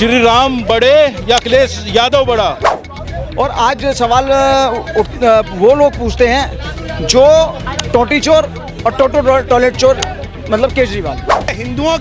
श्री राम बड़े या अखिलेश यादव बड़ा। और आज सवाल वो लोग पूछते हैं जो टोटी चोर और टोटो टॉयलेट चोर मतलब केजरीवाल। हिंदुओं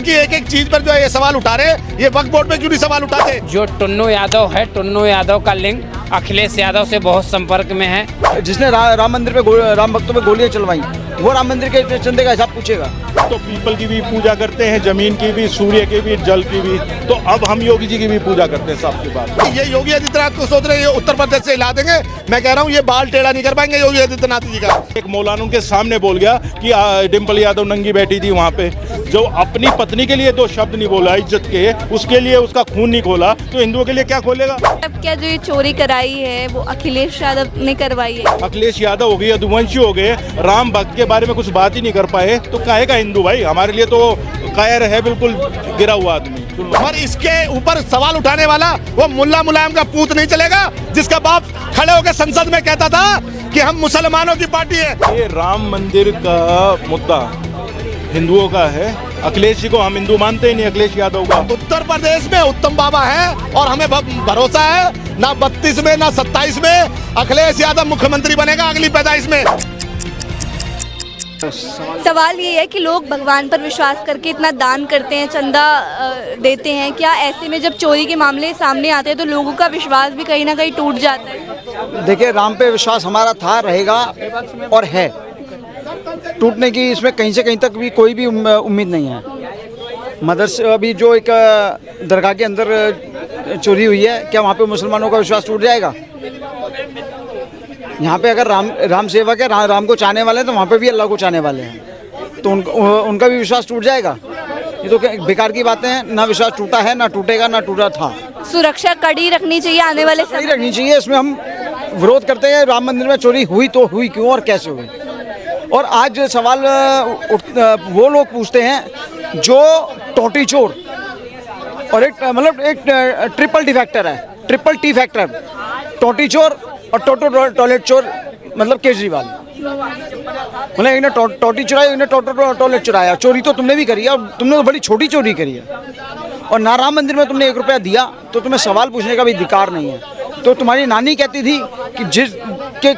की एक एक चीज पर जो ये सवाल उठा रहे, ये वक्फ बोर्ड पे क्यों नहीं सवाल उठाते? जो टुन्नू यादव है, टुन्नू यादव का लिंक अखिलेश यादव से बहुत संपर्क में है। जिसने राम मंदिर पे राम भक्तों पे गोलियां चलवाई, वो राम मंदिर के चंदे का हिसाब पूछेगा। तो पीपल की भी पूजा करते हैं, जमीन की भी, सूर्य की भी, जल की भी। तो अब हम योगी जी की भी पूजा करते हैं सबसे बात। ये योगी आदित्यनाथ को सोच रहे हैं ये उत्तर प्रदेश से हिला देंगे। मैं कह रहा हूँ ये बाल टेढ़ा नहीं कर पाएंगे योगी आदित्यनाथ जी का। एक मौलाना के सामने बोल गया कि डिम्पल यादव नंगी बैठी थी वहाँ पे, जो अपनी पत्नी के लिए दो शब्द नहीं बोला इज्जत के, उसके लिए उसका खून नहीं खोला, तो हिंदुओं के लिए क्या खोलेगा? अब क्या जो ये चोरी कराई है वो अखिलेश यादव ने करवाई है। अखिलेश यादव हो गए, यदुवंशी हो गए, राम भक्त के बारे में कुछ बात ही नहीं कर पाए, तो काहे का हिंदू भाई? हमारे लिए तो कायर है, बिल्कुल गिरा हुआ आदमी। और इसके ऊपर सवाल उठाने वाला वो मुल्ला मुलायम का पूत नहीं चलेगा, जिसका बाप खड़े होकर संसद में कहता था कि हम मुसलमानों की पार्टी है। ये राम मंदिर का मुद्दा हिंदुओं का है। अखिलेश जी को हम हिंदू मानते ही नहीं, अखिलेश यादव का। उत्तर प्रदेश में उत्तम बाबा है और हमें भरोसा है ना 32 में ना 27 में अखिलेश यादव मुख्यमंत्री बनेगा अगली पैदाइश में। सवाल ये है कि लोग भगवान पर विश्वास करके इतना दान करते हैं, चंदा देते हैं, क्या ऐसे में जब चोरी के मामले सामने आते हैं तो लोगों का विश्वास भी कहीं ना कहीं टूट जाता है? देखिए, राम पे विश्वास हमारा था, रहेगा और है। टूटने की इसमें कहीं से कहीं तक भी कोई भी उम्मीद नहीं है। मदरसे अभी जो एक दरगाह के अंदर चोरी हुई है, क्या वहाँ पे मुसलमानों का विश्वास टूट जाएगा? यहाँ पे अगर राम सेवक है, राम को चाहने वाले हैं, तो वहाँ पे भी अल्लाह को चाहने वाले हैं, तो उनका भी विश्वास टूट जाएगा? ये तो बेकार की बातें हैं। ना विश्वास टूटा है, ना टूटेगा, ना टूटा था। सुरक्षा कड़ी रखनी चाहिए आने वाले कड़ी रखनी चाहिए। इसमें हम विरोध करते हैं। राम मंदिर में चोरी हुई तो हुई क्यों और कैसे हुई? और आज सवाल वो लोग पूछते हैं जो टोटी चोर और एक मतलब एक ट्रिपल टी फैक्टर है, ट्रिपल टी फैक्टर, टोटी चोर और टोटो टॉयलेट चोर मतलब केजरीवाल। मतलब एक ने टोटी चुराई, एक ने टोटो टॉयलेट चुराया। चोरी तो तुमने भी करी है, और तुमने तो बड़ी छोटी चोरी करी है। और ना राम मंदिर में तुमने 1 रुपया दिया, तो तुम्हें सवाल पूछने का भी अधिकार नहीं है। तो तुम्हारी नानी कहती थी कि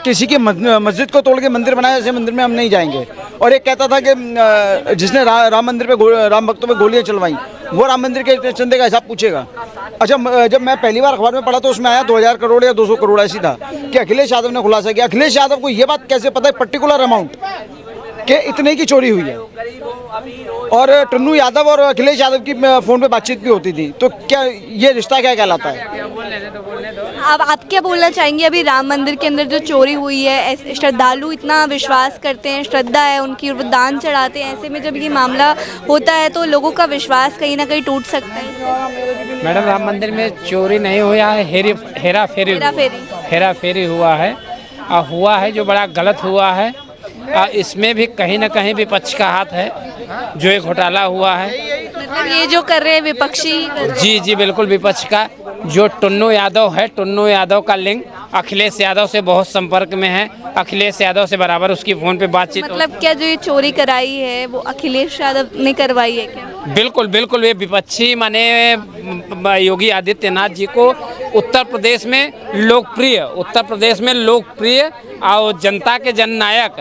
किसी की मस्जिद को तोड़ के मंदिर बनाया, ऐसे मंदिर में हम नहीं जाएंगे। और एक कहता था कि जिसने राम मंदिर पे राम भक्तों पे गोलियां चलवाई, वो राम मंदिर के चंदे का हिसाब पूछेगा। अच्छा, जब मैं पहली बार अखबार में पढ़ा तो उसमें आया 2000 करोड़ या 200 करोड़ ऐसी था कि अखिलेश यादव ने खुलासा किया। अखिलेश यादव को ये बात कैसे पता है पर्टिकुलर अमाउंट कि इतने की चोरी हुई है? और टुन्नू यादव और अखिलेश यादव की फ़ोन पे बातचीत भी होती थी। तो क्या ये रिश्ता क्या कहलाता है? अब आप क्या बोलना चाहेंगे? अभी राम मंदिर के अंदर जो चोरी हुई है, श्रद्धालु इतना विश्वास करते हैं, श्रद्धा है उनकी, वो दान चढ़ाते हैं, ऐसे में जब ये मामला होता है तो लोगों का विश्वास कहीं ना कहीं टूट सकता है। मैडम, राम मंदिर में चोरी नहीं हुआ है, हेरा फेरी हुआ है जो बड़ा गलत हुआ है। इसमें भी कहीं ना कहीं विपक्ष का हाथ है, जो एक घोटाला हुआ है। मतलब ये जो कर रहे हैं विपक्षी? जी बिल्कुल, विपक्ष का। जो टुन्नू यादव है, टुन्नू यादव का लिंक अखिलेश यादव से बहुत संपर्क में है। अखिलेश यादव से बराबर उसकी फ़ोन पे बातचीत। मतलब क्या जो ये चोरी कराई है वो अखिलेश यादव ने करवाई है क्या? बिल्कुल, ये विपक्षी माने योगी आदित्यनाथ जी को उत्तर प्रदेश में लोकप्रिय और जनता के जननायक,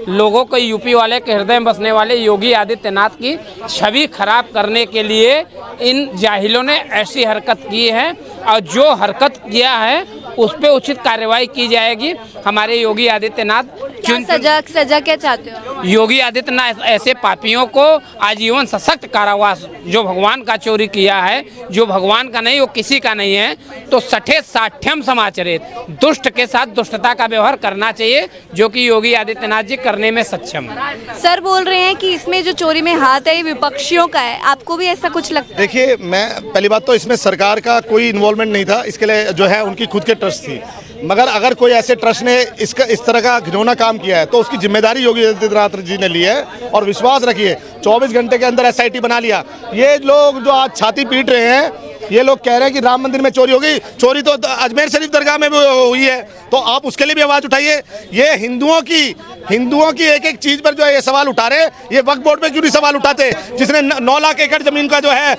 लोगों को यूपी वाले के हृदय में बसने वाले योगी आदित्यनाथ की छवि खराब करने के लिए इन जाहिलों ने ऐसी हरकत की है। और जो हरकत किया है उस पर उचित कार्रवाई की जाएगी। हमारे योगी आदित्यनाथ सजा क्या चाहते हो? योगी आदित्यनाथ ऐसे पापियों को आजीवन सशक्त कारावास, जो भगवान का चोरी किया है, जो भगवान का नहीं वो किसी का नहीं है, तो सठे साठ्यम समाचरित, दुष्ट के साथ दुष्टता का व्यवहार करना चाहिए, जो कि योगी आदित्यनाथ जी करने में सक्षम है। सर बोल रहे हैं कि इसमें जो चोरी में हाथ है ये विपक्षियों का है, आपको भी ऐसा कुछ लगता है? देखिए, मैं पहली बात तो इसमें सरकार का कोई इन्वॉल्वमेंट नहीं था, इसके लिए जो है उनकी खुद के ट्रस्ट थी। मगर अगर कोई ऐसे ट्रस्ट ने इस तरह का घिनौना काम किया है तो उसकी जिम्मेदारी योगी आदित्यनाथ जी ने ली है। और विश्वास रखिए, 24 घंटे के अंदर SIT बना लिया। ये लोग जो आज छाती पीट रहे हैं ये लोग कह रहे हैं कि राम मंदिर में चोरी होगी, चोरी तो अजमेर शरीफ दरगाह में भी हुई है, तो आप उसके लिए भी आवाज उठाइए। ये हिंदुओं की एक एक चीज पर जो है ये सवाल उठा रहे, ये वक्फ बोर्ड पे क्यों नहीं सवाल उठाते, जिसने 9 लाख एकड़ जमीन का जो है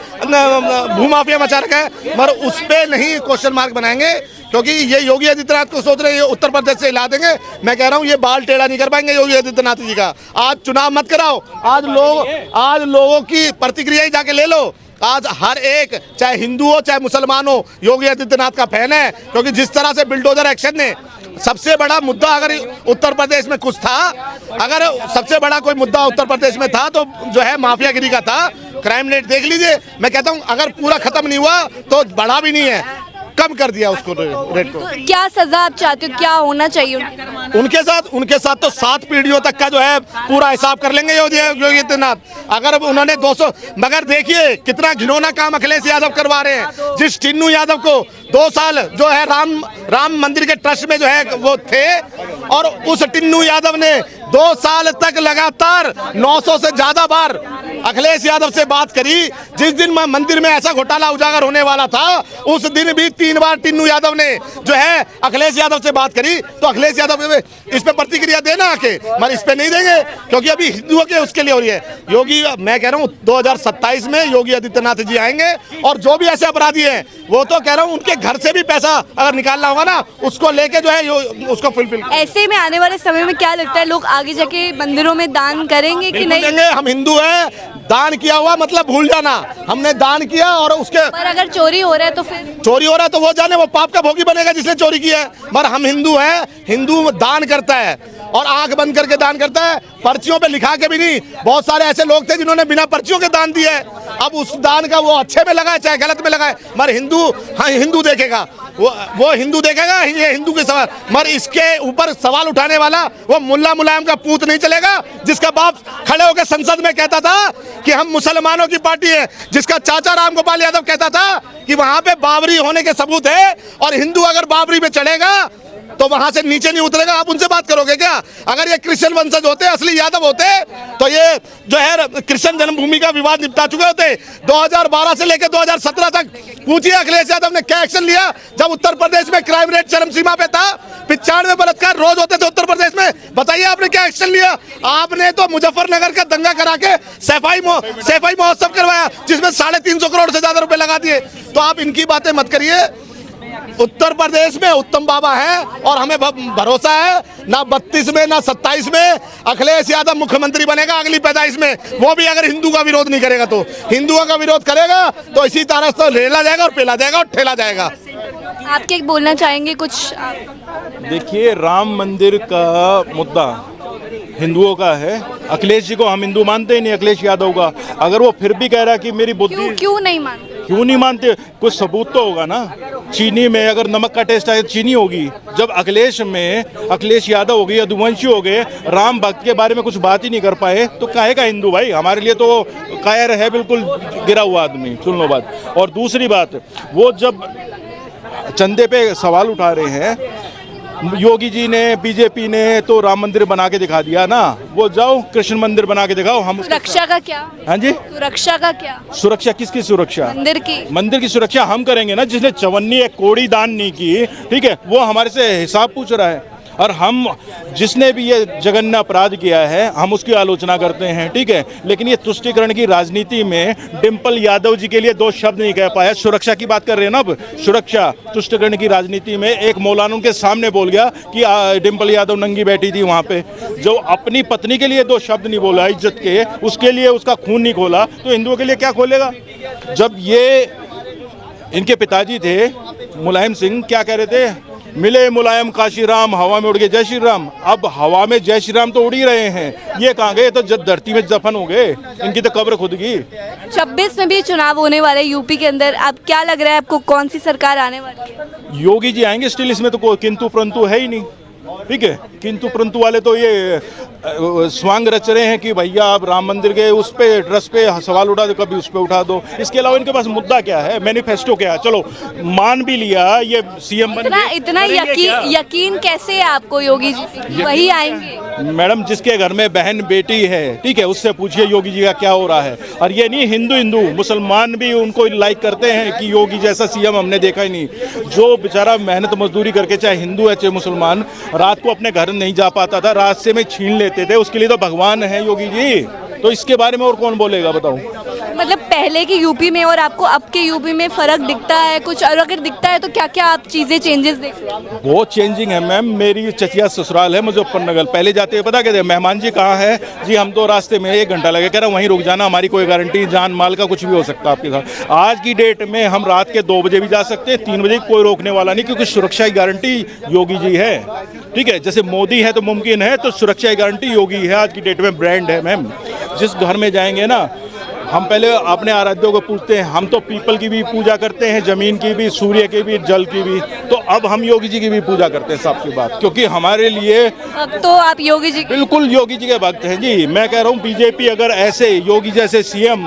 भूमाफिया मचा रखा है, मगर उस पे नहीं क्वेश्चन मार्क बनाएंगे, क्योंकि ये योगी आदित्यनाथ को सोच रहे हैं ये उत्तर प्रदेश से हिला देंगे। मैं कह रहा हूँ ये बाल टेढ़ा नहीं कर पाएंगे योगी आदित्यनाथ जी का। आज चुनाव मत कराओ, आज लोगों की प्रतिक्रिया ही जाके ले लो। आज हर एक, चाहे हिंदू हो चाहे मुसलमान हो, योगी आदित्यनाथ का फैन है, क्योंकि जिस तरह से बिल्डोजर एक्शन ने सबसे बड़ा मुद्दा अगर उत्तर प्रदेश में कुछ था, अगर सबसे बड़ा कोई मुद्दा उत्तर प्रदेश में था तो जो है माफियागिरी का था। क्राइम रेट देख लीजिए, मैं कहता हूँ अगर पूरा खत्म नहीं हुआ तो बढ़ा भी नहीं है, कम कर दिया उसको रेट को। क्या सजा आप चाहते हो, क्या होना चाहिए उनके साथ तो 7 पीढ़ियों तक का जो है पूरा हिसाब कर लेंगे योगी आदित्यनाथ। अगर उन्होंने 200, मगर देखिए कितना घिनौना काम अखिलेश यादव करवा रहे हैं। जिस टिन्नू यादव को 2 साल जो है राम मंदिर के ट्रस्ट में जो है वो थे, और उस टिन्नू यादव ने 2 साल तक लगातार 900 से ज्यादा बार अखिलेश यादव से बात करी। जिस दिन मंदिर में ऐसा घोटाला उजागर होने वाला था, उस दिन भी 3 बार टिन्नू यादव ने जो है अखिलेश यादव से बात करी। तो अखिलेश यादव इस पे प्रतिक्रिया देना आके, मगर इस पे नहीं देंगे, क्योंकि अभी हिंदुओं के उसके लिए हो रही है। योगी, मैं कह रहा हूँ 2027 में योगी आदित्यनाथ जी आएंगे, और जो भी ऐसे अपराधी हैं वो तो कह रहा हूँ उनके घर से भी पैसा अगर निकालना होगा ना, उसको लेके जो है उसको फुलफिल। ऐसे में आने वाले समय में क्या लगता है, लोग आगे जाके मंदिरों में दान करेंगे कि नहीं? देंगे। हम हिंदू हैं, दान किया हुआ मतलब भूल जाना, हमने दान किया और उसके पर अगर चोरी हो रहा है तो फिर चोरी हो रहा है तो वो जाने, वो पाप का भोगी बनेगा जिसने चोरी किया है। मगर हम हिंदू हैं, हिंदू दान करता है और आंख बंद करके दान करता है, पर्चियों पे लिखा के भी नहीं। बहुत सारे ऐसे लोग थे जिन्होंने बिना पर्चियों के दान दिया है। अब उस दान का वो अच्छे में लगाए चाहे गलत में लगाए, मगर हिंदू, हाँ हिंदू देखेगा, वो हिंदू देखेगा, ये हिंदू के सवाल। मगर इसके ऊपर सवाल उठाने वाला वो मुल्ला मुलायम का पूत नहीं चलेगा, जिसका बाप खड़े होकर संसद में कहता था कि हम मुसलमानों की पार्टी है, जिसका चाचा राम गोपाल यादव कहता था कि वहां पे बाबरी होने के सबूत है, और हिंदू अगर बाबरी पे चढ़ेगा तो वहां से नीचे नहीं उतरेगा। आप उनसे बात करोगे क्या? अगर ये क्रिश्चियन वंशज होते, असली यादव होते, तो ये जो है क्रिश्चियन जन्मभूमि का विवाद निपटा चुके होते। 2012 से लेकर 2017 तक पूछिए अखिलेश यादव ने क्या एक्शन लिया, जब उत्तर प्रदेश में क्राइम रेट चरम सीमा पे था, 95 बलात्कार रोज होते थे उत्तर प्रदेश में। बताइए आपने क्या एक्शन लिया? आपने तो मुजफ्फरनगर का दंगा करा के सैफाई महोत्सव करवाया, जिसमें 350 करोड़ से ज्यादा रुपए लगा दिए। तो आप इनकी बातें मत करिए। उत्तर प्रदेश में उत्तम बाबा है, और हमें भरोसा है ना 32 में ना 27 में अखिलेश यादव मुख्यमंत्री बनेगा अगली पैदाइश में। वो भी अगर हिंदू का विरोध नहीं करेगा, तो हिंदुओं का विरोध करेगा तो इसी तरह से रेला जाएगा और पेला जाएगा और ठेला जाएगा। आप क्या बोलना चाहेंगे कुछ? देखिए, राम मंदिर का मुद्दा हिंदुओं का है। अखिलेश जी को हम हिंदू मानते ही नहीं, अखिलेश यादव का। अगर वो फिर भी कह रहा है कि मेरी बुद्धि, क्यों नहीं मानते? क्यों नहीं मानते? कुछ सबूत तो होगा ना। चीनी में अगर नमक का टेस्ट आए तो चीनी होगी। जब अखिलेश यादव हो गए, यदुवंशी हो गए, राम भक्त के बारे में कुछ बात ही नहीं कर पाए, तो काहे का हिंदू भाई? हमारे लिए तो कायर है, बिल्कुल गिरा हुआ आदमी। सुन लो बात। और दूसरी बात, वो जब चंदे पे सवाल उठा रहे हैं, योगी जी ने, बीजेपी ने तो राम मंदिर बना के दिखा दिया ना, वो जाओ कृष्ण मंदिर बना के दिखाओ। हम सुरक्षा का क्या? हाँ जी, सुरक्षा का क्या? सुरक्षा किसकी सुरक्षा? मंदिर की सुरक्षा हम करेंगे ना। जिसने 54 कोड़ी दान नहीं की, ठीक है, वो हमारे से हिसाब पूछ रहा है। और हम, जिसने भी ये जघन्य अपराध किया है, हम उसकी आलोचना करते हैं, ठीक है। लेकिन ये तुष्टीकरण की राजनीति में डिम्पल यादव जी के लिए 2 शब्द नहीं कह पाया। सुरक्षा की बात कर रहे हैं ना अब, सुरक्षा। तुष्टीकरण की राजनीति में एक मौलाना उनके सामने बोल गया कि डिम्पल यादव नंगी बैठी थी वहाँ पे, जो अपनी पत्नी के लिए 2 शब्द नहीं बोला इज्जत के, उसके लिए उसका खून नहीं खोला, तो हिंदुओं के लिए क्या खोलेगा? जब ये इनके पिताजी थे मुलायम सिंह, क्या कह रहे थे? मिले मुलायम काशी राम, हवा में उड़ गए जय श्री राम। अब हवा में जय श्री राम तो उड़ ही रहे हैं, ये कहाँ गए? तो जब धरती में दफन हो गए, इनकी तो कब्र खुद की। 26 में भी चुनाव होने वाले यूपी के अंदर, अब क्या लग रहा है आपको, कौन सी सरकार आने वाली है? योगी जी आएंगे स्टिल, इसमें तो कोई किंतु परंतु है ही नहीं। ठीक है, किंतु परंतु वाले तो ये स्वांग रच रहे हैं कि भैया आप राम मंदिर के उस पे ट्रस्ट पे सवाल उठा दो, कभी उस पे उठा दो। इसके अलावा इनके पास मुद्दा क्या है, मैनिफेस्टो क्या है? चलो मान भी लिया ये सीएम बन गए, इतना करेंगे क्या? यकीन कैसे है आपको योगी जी पे? वही आएंगे? मैडम जिसके घर में बहन बेटी है, ठीक है, उससे पूछिए योगी जी का क्या हो रहा है। और ये नहीं हिंदू मुसलमान भी उनको लाइक करते हैं कि योगी जैसा सीएम हमने देखा ही नहीं। जो बेचारा मेहनत मजदूरी करके, चाहे हिंदू है चाहे मुसलमान, रात को अपने घर नहीं जा पाता था, रास्ते में छीन लेते थे, उसके लिए तो भगवान है योगी जी। तो इसके बारे में और कौन बोलेगा बताओ। मतलब पहले की यूपी में और आपको अब के यूपी में फर्क दिखता है कुछ? और अगर दिखता है तो क्या क्या आप चीजें चेंजेस देख रहे हैं? बहुत चेंजिंग है मैम। मेरी चचिया ससुराल है मुजफ्फरनगर। पहले जाते हुए पता कहते मेहमान जी कहाँ है जी, हम तो रास्ते में 1 घंटा लगे, कह रहा वहीं रुक जाना, हमारी कोई गारंटी जान माल का कुछ भी हो सकता है आपके साथ। आज की डेट में हम रात के 2 बजे भी जा सकते हैं, 3 बजे कोई रोकने वाला नहीं, क्योंकि सुरक्षा की गारंटी योगी जी है। ठीक है, जैसे मोदी है तो मुमकिन है, तो सुरक्षा की गारंटी योगी है। आज की डेट में ब्रांड है मैम। जिस घर में जाएंगे ना, हम पहले अपने आराध्यों को पूछते हैं। हम तो पीपल की भी पूजा करते हैं, जमीन की भी, सूर्य की भी, जल की भी। तो अब हम योगी जी की भी पूजा करते हैं, साफ सी बात, क्योंकि हमारे लिए अब तो आप योगी जी बिल्कुल योगी जी के भक्त हैं जी। मैं कह रहा हूँ बीजेपी अगर ऐसे योगी जैसे सीएम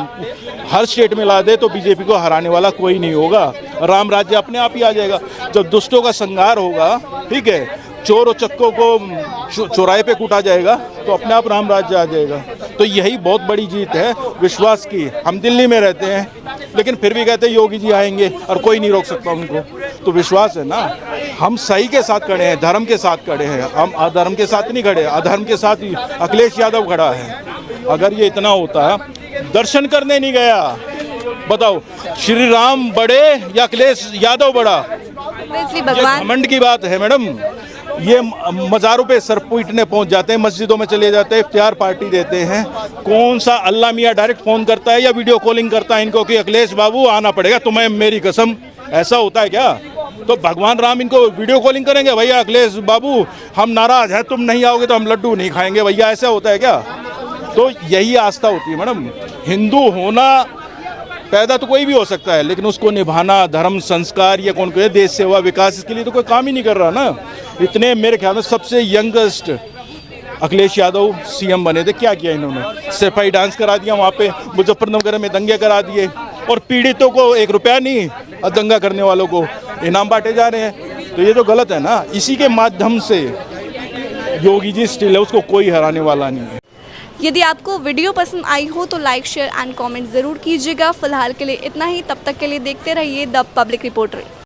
हर स्टेट में ला दे तो बीजेपी को हराने वाला कोई नहीं होगा। राम राज्य अपने आप ही आ जाएगा। जब दुष्टों का संहार होगा, ठीक है, चोर और चक्कों को चौराहे पे कूटा जाएगा, तो अपने आप राम राज्य आ जाएगा। तो यही बहुत बड़ी जीत है विश्वास की। हम दिल्ली में रहते हैं, लेकिन फिर भी कहते हैं योगी जी आएंगे और कोई नहीं रोक सकता उनको। तो विश्वास है ना, हम सही के साथ खड़े हैं, धर्म के साथ खड़े हैं, हम अधर्म के साथ नहीं खड़े। अधर्म के साथ ही अखिलेश यादव खड़ा है। अगर ये इतना होता, दर्शन करने नहीं गया, बताओ श्री राम बड़े या अखिलेश यादव बड़ा? इसलिए ये भगवान घमंड की बात है मैडम। ये मज़ारों पे सर पीटने पहुंच जाते हैं, मस्जिदों में चले जाते हैं, इफ्तियार पार्टी देते हैं। कौन सा अल्लाह मियाँ डायरेक्ट फ़ोन करता है या वीडियो कॉलिंग करता है इनको कि अखिलेश बाबू आना पड़ेगा तुम्हें, मेरी कसम? ऐसा होता है क्या? तो भगवान राम इनको वीडियो कॉलिंग करेंगे, भैया अखिलेश बाबू हम नाराज़ हैं, तुम नहीं आओगे तो हम लड्डू नहीं खाएंगे भैया? ऐसा होता है क्या? तो यही आस्था होती है मैडम। हिंदू होना पैदा तो कोई भी हो सकता है, लेकिन उसको निभाना, धर्म संस्कार, ये कौन कहे, देश सेवा विकास, इसके लिए तो कोई काम ही नहीं कर रहा ना। इतने मेरे ख्याल में सबसे यंगेस्ट अखिलेश यादव सीएम बने थे। क्या किया इन्होंने? सिपाही डांस करा दिया वहाँ पे, मुजफ्फरनगर में दंगे करा दिए, और पीड़ितों को 1 रुपया नहीं, दंगा करने वालों को इनाम बांटे जा रहे हैं। तो ये तो गलत है ना। इसी के माध्यम से योगी जी स्टिल है, उसको कोई हराने वाला नहीं है। यदि आपको वीडियो पसंद आई हो तो लाइक शेयर एंड कमेंट ज़रूर कीजिएगा। फिलहाल के लिए इतना ही, तब तक के लिए देखते रहिए द पब्लिक रिपोर्टर।